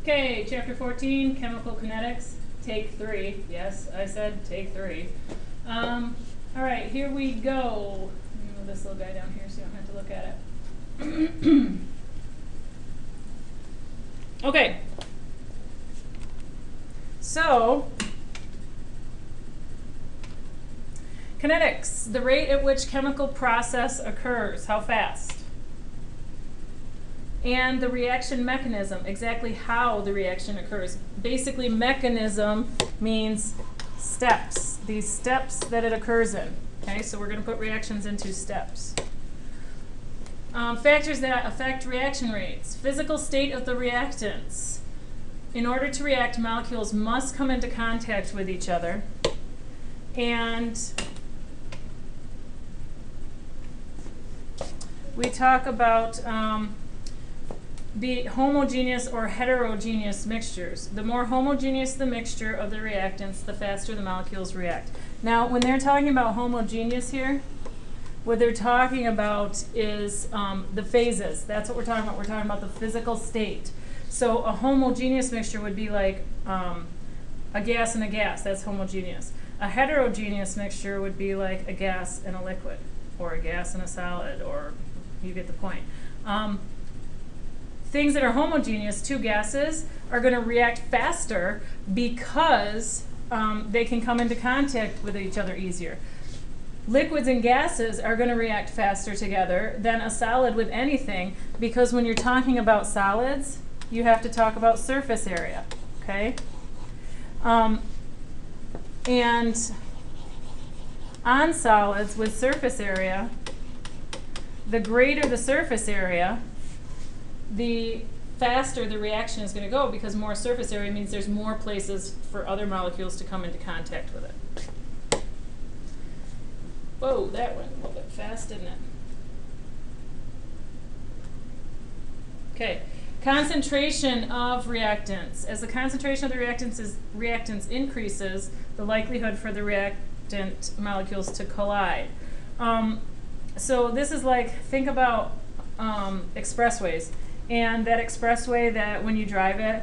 Okay, chapter 14, chemical kinetics, take 3. Yes, I said take 3. All right, here we go. Let me move this little guy down here so you don't have to look at it. Okay. So, kinetics, the rate at which chemical process occurs, how fast? And the reaction mechanism, exactly how the reaction occurs. Basically, mechanism means steps, these steps that it occurs in. Okay, so we're going to put reactions into steps. Factors that affect reaction rates. Physical state of the reactants. In order to react, molecules must come into contact with each other. And we talk about the homogeneous or heterogeneous mixtures. The more homogeneous the mixture of the reactants, the faster the molecules react. Now, when they're talking about homogeneous here, what they're talking about is the phases. That's what we're talking about. We're talking about the physical state. So a homogeneous mixture would be like a gas and a gas. That's homogeneous. A heterogeneous mixture would be like a gas and a liquid, or a gas and a solid, or you get the point. Things that are homogeneous, two gases, are going to react faster because they can come into contact with each other easier. Liquids and gases are going to react faster together than a solid with anything, because when you're talking about solids, you have to talk about surface area, okay? And on solids with surface area, the greater the surface area, the faster the reaction is going to go, because more surface area means there's more places for other molecules to come into contact with it. Whoa, that went a little bit fast, didn't it? Okay, concentration of reactants. As the concentration of the reactants increases, the likelihood for the reactant molecules to collide. So this is like, think about expressways. And that expressway that when you drive it,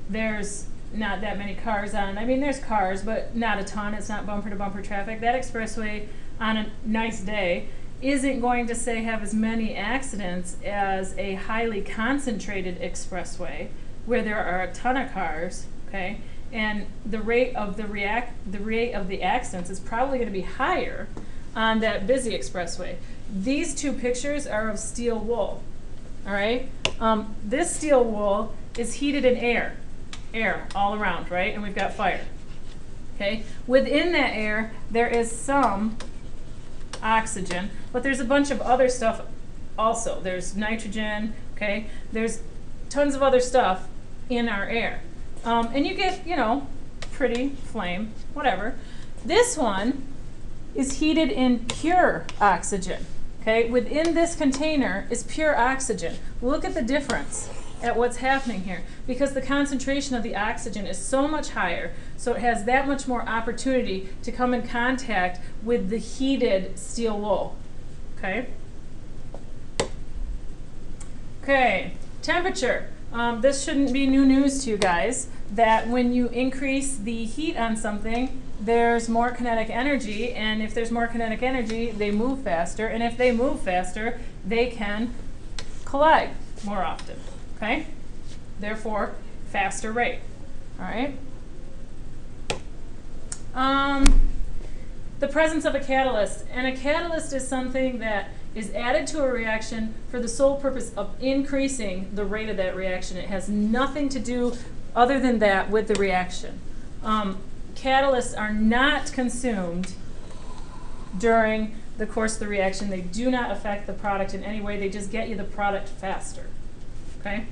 there's not that many cars on it. I mean, there's cars, but not a ton. It's not bumper-to-bumper traffic. That expressway on a nice day isn't going to, say, have as many accidents as a highly concentrated expressway where there are a ton of cars, okay? And the rate of the accidents is probably going to be higher on that busy expressway. These two pictures are of steel wool. All right, this steel wool is heated in air all around, right? And we've got fire, okay? Within that air, there is some oxygen, but there's a bunch of other stuff also. There's nitrogen, okay? There's tons of other stuff in our air. And you get, you know, pretty flame, whatever. This one is heated in pure oxygen. Okay, within this container is pure oxygen. Look at the difference at what's happening here, because the concentration of the oxygen is so much higher, so it has that much more opportunity to come in contact with the heated steel wool. Okay? Okay, temperature. This shouldn't be new news to you guys, that when you increase the heat on something, there's more kinetic energy, and if there's more kinetic energy, they move faster, and if they move faster, they can collide more often, okay? Therefore, faster rate, all right? The presence of a catalyst, and a catalyst is something that is added to a reaction for the sole purpose of increasing the rate of that reaction. It has nothing to do other than that with the reaction. Catalysts are not consumed during the course of the reaction. They do not affect the product in any way. They just get you the product faster. Okay?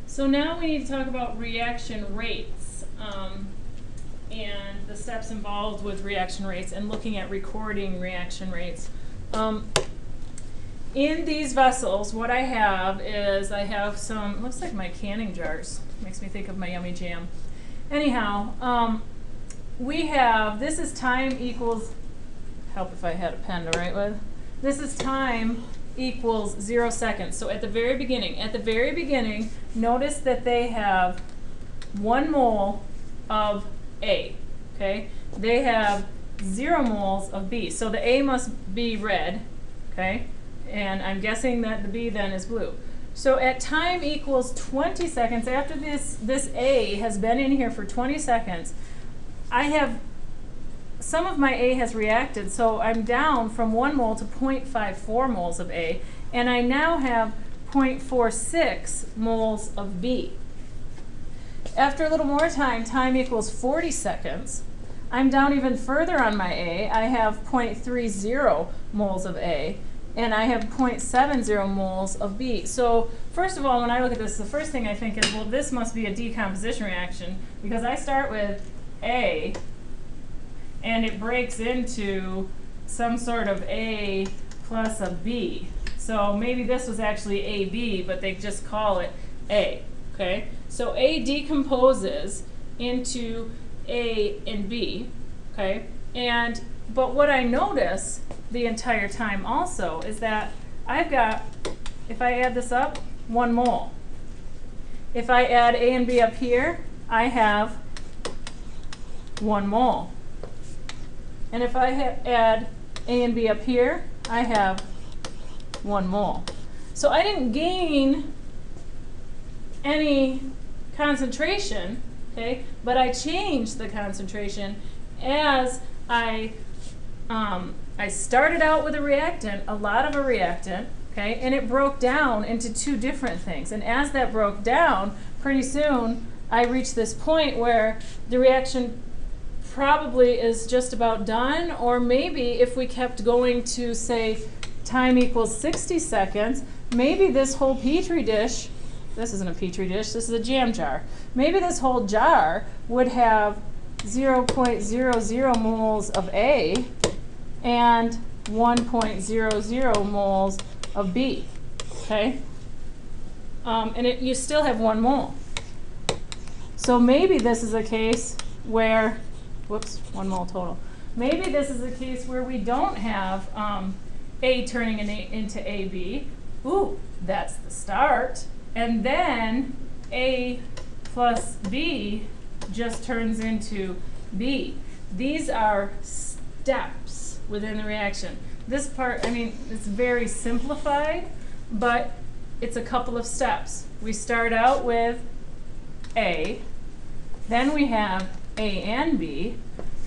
So now we need to talk about reaction rates and the steps involved with reaction rates and looking at recording reaction rates. In these vessels, what I have is I have some, looks like my canning jars. Makes me think of my yummy jam. Anyhow, we have, this is time equals, help if I had a pen to write with. This is time equals 0 seconds. So at the very beginning, notice that they have 1 mole of A, okay? They have 0 moles of B. So the A must be red, okay? And I'm guessing that the B then is blue. So at time equals 20 seconds, after this A has been in here for 20 seconds, some of my A has reacted, so I'm down from 1 mole to 0.54 moles of A, and I now have 0.46 moles of B. After a little more time equals 40 seconds, I'm down even further on my A. I have 0.30 moles of A, and I have 0.70 moles of B. So first of all, when I look at this, the first thing I think is, well, this must be a decomposition reaction, because I start with A, and it breaks into some sort of A plus a B. So maybe this was actually AB, but they just call it A, okay? So A decomposes into A and B, okay? But what I notice the entire time also is that I've got, if I add this up, 1 mole. If I add A and B up here, I have 1 mole. And if I add A and B up here, I have 1 mole. So I didn't gain any concentration, okay, but I changed the concentration as I started out with a reactant, a lot of a reactant, okay, and it broke down into 2 different things. And as that broke down, pretty soon I reached this point where the reaction probably is just about done, or maybe if we kept going to, say, time equals 60 seconds, maybe this whole petri dish, this isn't a petri dish, this is a jam jar, maybe this whole jar would have 0.00 moles of A and 1.00 moles of B, okay? And you still have 1 mole. So maybe this is a case where, whoops, 1 mole total. Maybe this is a case where we don't have A turning into AB. Ooh, that's the start. And then A plus B just turns into B. These are steps within the reaction. This part, I mean, it's very simplified, but it's a couple of steps. We start out with A, then we have A and B,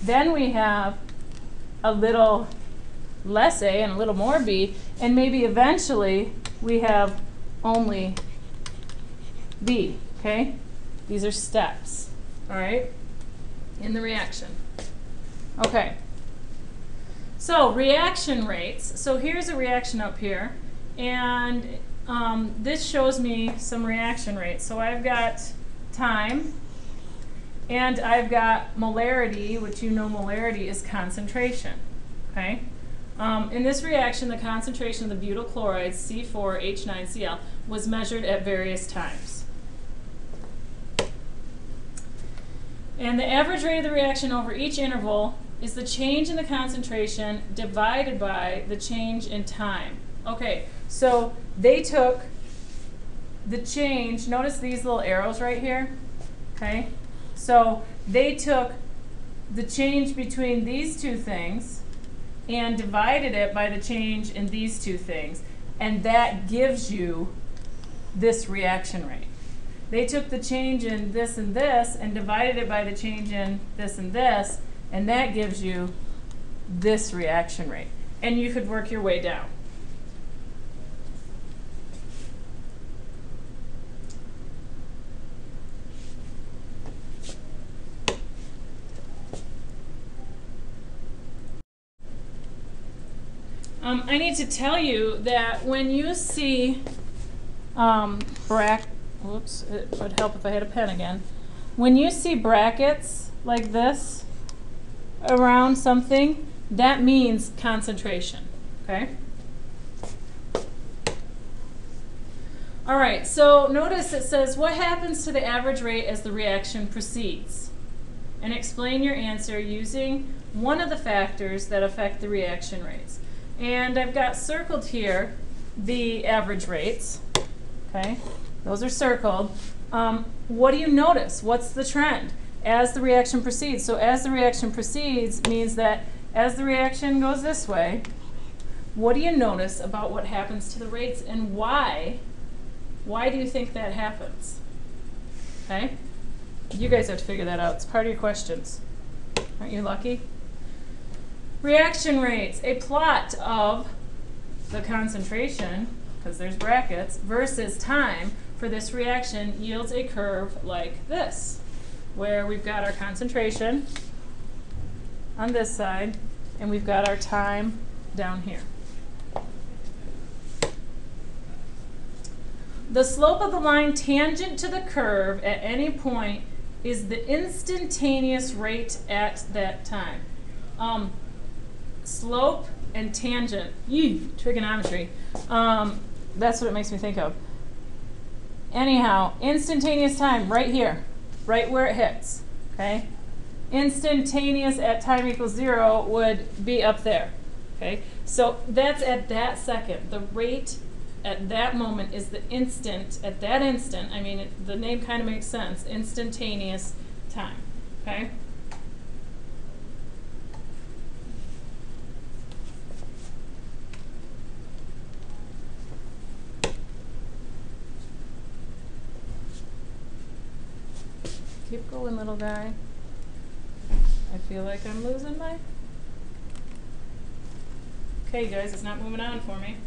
then we have a little less A and a little more B, and maybe eventually we have only B, okay? These are steps, all right, in the reaction. Okay, so reaction rates. So here's a reaction up here, and this shows me some reaction rates. So I've got time, and I've got molarity, which you know molarity is concentration, okay? In this reaction, the concentration of the butyl chloride, C4H9Cl, was measured at various times. And the average rate of the reaction over each interval is the change in the concentration divided by the change in time. Okay, so they took the change, notice these little arrows right here, okay? So they took the change between these 2 things and divided it by the change in these 2 things, and that gives you this reaction rate. They took the change in this and this and divided it by the change in this, and that gives you this reaction rate. And you could work your way down. I need to tell you that when you see whoops, it would help if I had a pen again. When you see brackets like this around something, that means concentration, okay? All right, so notice it says, what happens to the average rate as the reaction proceeds? And explain your answer using one of the factors that affect the reaction rates. And I've got circled here the average rates, okay? Those are circled. What do you notice? What's the trend as the reaction proceeds? So as the reaction proceeds means that as the reaction goes this way, what do you notice about what happens to the rates and why? Why do you think that happens? Okay? You guys have to figure that out. It's part of your questions. Aren't you lucky? Reaction rates, a plot of the concentration, because there's brackets, versus time for this reaction yields a curve like this, where we've got our concentration on this side, and we've got our time down here. The slope of the line tangent to the curve at any point is the instantaneous rate at that time. Slope and tangent, trigonometry, that's what it makes me think of. Anyhow, instantaneous time right here, right where it hits, okay? Instantaneous at time equals 0 would be up there, okay? So that's at that second. The rate at that moment is the instant, at that instant, I mean, the name kind of makes sense, instantaneous time, okay? Keep going, little guy. I feel like I'm losing my... Okay, guys, it's not moving on for me.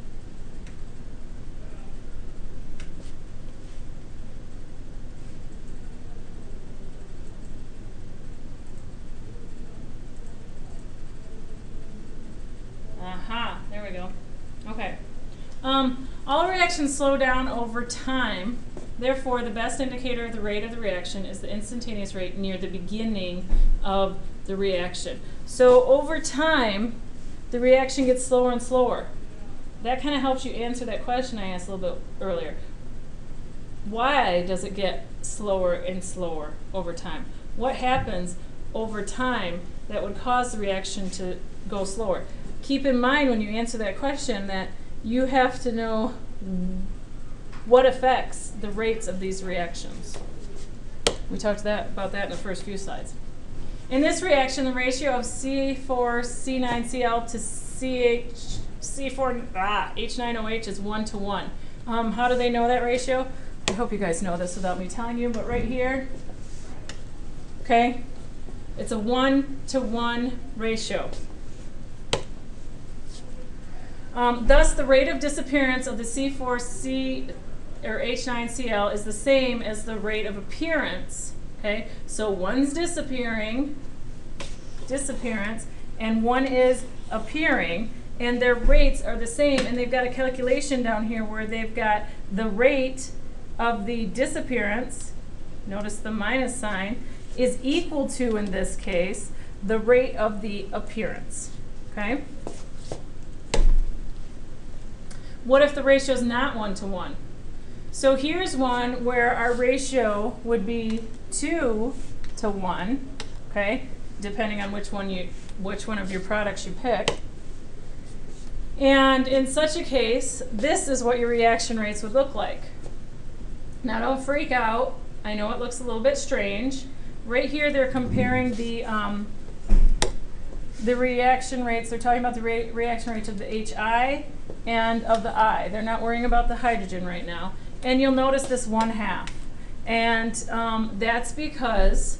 Aha, there we go. Okay. All reactions slow down over time. Therefore, the best indicator of the rate of the reaction is the instantaneous rate near the beginning of the reaction. So over time, the reaction gets slower and slower. That kind of helps you answer that question I asked a little bit earlier. Why does it get slower and slower over time? What happens over time that would cause the reaction to go slower? Keep in mind when you answer that question that you have to know what affects the rates of these reactions. We talked about that in the first few slides. In this reaction, the ratio of C4C9Cl to H9OH is 1 to 1. How do they know that ratio? I hope you guys know this without me telling you, but right here, okay, it's a 1 to 1 ratio. Thus, the rate of disappearance of the C4C or H9Cl is the same as the rate of appearance. Okay, so one's disappearance, and one is appearing, and their rates are the same. And they've got a calculation down here where they've got the rate of the disappearance. Notice the minus sign is equal to, in this case, the rate of the appearance. Okay. What if the ratio is not 1 to 1? So here's one where our ratio would be 2 to 1, okay, depending on which one of your products you pick. And in such a case, this is what your reaction rates would look like. Now don't freak out. I know it looks a little bit strange. Right here they're comparing the reaction rates. They're talking about the reaction rates of the HI and of the I. They're not worrying about the hydrogen right now. And you'll notice this 1/2. And that's because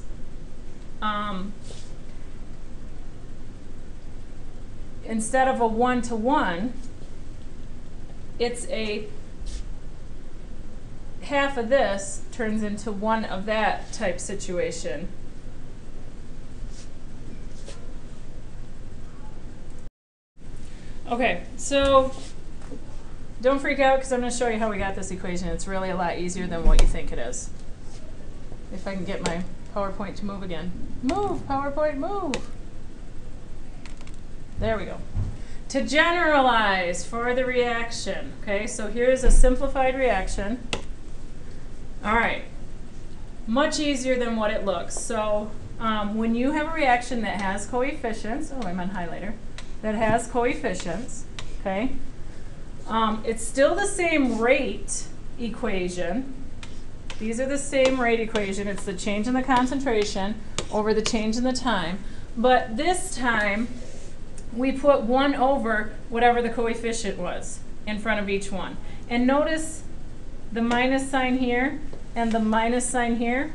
instead of a 1 to 1, it's a half of this turns into 1 of that type situation. Okay, so don't freak out because I'm going to show you how we got this equation. It's really a lot easier than what you think it is. If I can get my PowerPoint to move again. Move, PowerPoint, move. There we go. To generalize for the reaction, okay, so here's a simplified reaction. All right, much easier than what it looks. So when you have a reaction that has coefficients, oh, I'm on highlighter, that has coefficients, okay, It's still the same rate equation. These are the same rate equation. It's the change in the concentration over the change in the time. But this time, we put 1 over whatever the coefficient was in front of each one. And notice the minus sign here and the minus sign here,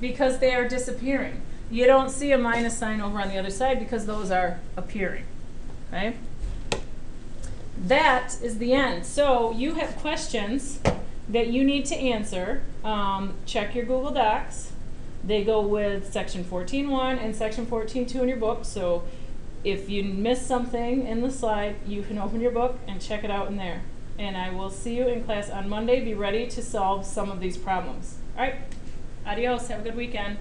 because they are disappearing. You don't see a minus sign over on the other side because those are appearing. Okay? That is the end. So you have questions that you need to answer. Check your Google Docs. They go with section 14.1 and section 14.2 in your book. So if you miss something in the slide, you can open your book and check it out in there. And I will see you in class on Monday. Be ready to solve some of these problems. All right. Adios. Have a good weekend.